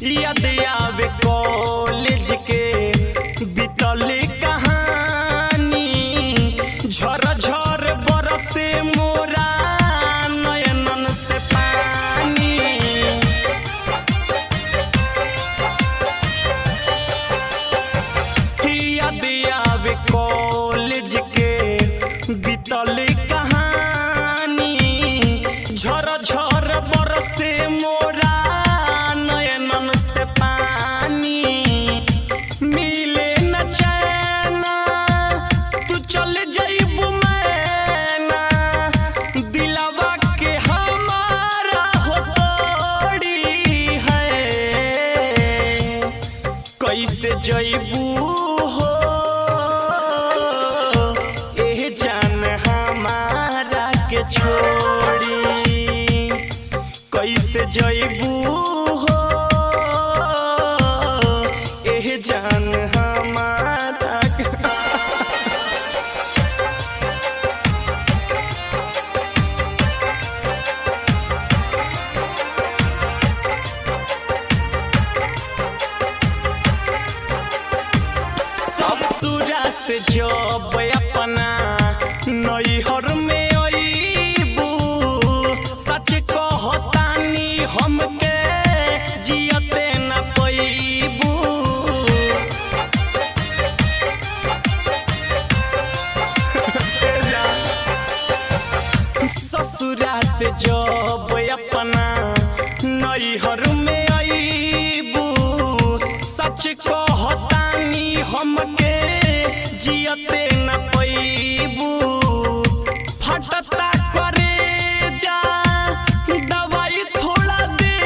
याद आवे कॉलेज के बीतल कहानी, झर झर बरसे मोरा नयनन से पानी। याद आवे कॉलेज के बीतल कहानी, झर झर बरसे मोरा नयनन से पानी। मिले न चैना तू चल जइबू मैना, दिलवा के हमारा हो तोड़ी है। कैसे जइबू हो एह जान हमारा के छोड़ी, कैसे जइबू हो एह जान हमारा के। ससुरा से जब अपना नैहर में अइबू, सच कहतानी हमके जियते न पइबू। ससुरा से जब अपना नैहर में अइबू, सच कहतानी हमके जियते न पइबू। फटता करे जा दवाई थोड़ा दे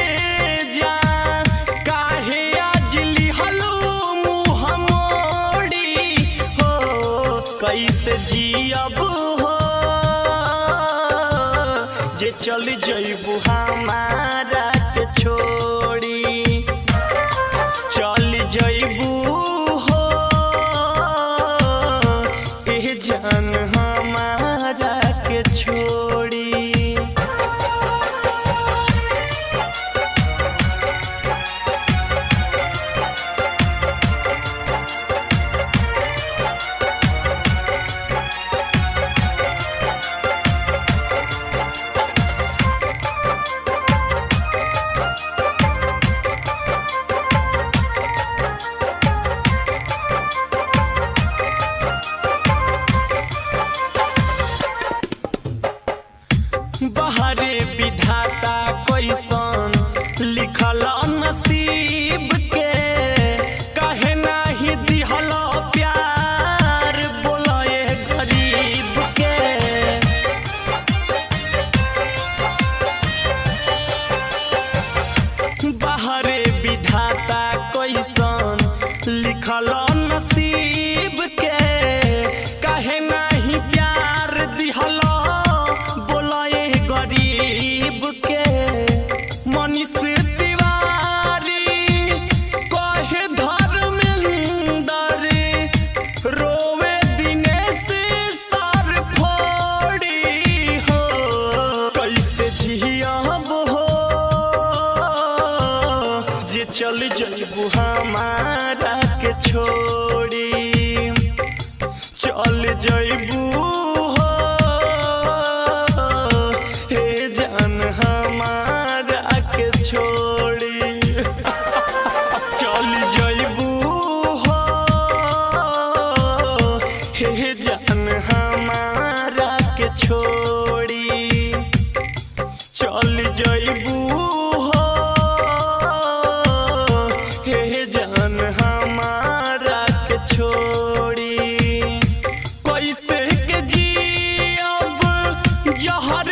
जा, काहे आज लिहलू मुँह मोड़ी हो। कैसे जियब हो जे चल जइबू हमारा के छोड़ी, चल जइबू हो एह जान हमारा के छोड़ी। बहरे विधाता कैसन लिखल नसीब के, काहे नाही दिहल प्यार बोलए गरीब के। बहरे विधाता कैसन लिखल नसीब के, काहे नाही प्यार दिहल गरीब के। मनीष तिवारी कहे धर्मेंदर, रोवे दिनेश सर फोड़ी हो। कैसे जियब हो जे चल जइबू हमारा के छोड़ी, चल जइबू हो हे जान हमारा के छोड़ी। चल जइबू हो हे जान हमारा के छोड़ी, चल जइबू हो हे जान हमारा के छोड़ी। कैसे के जियब जहर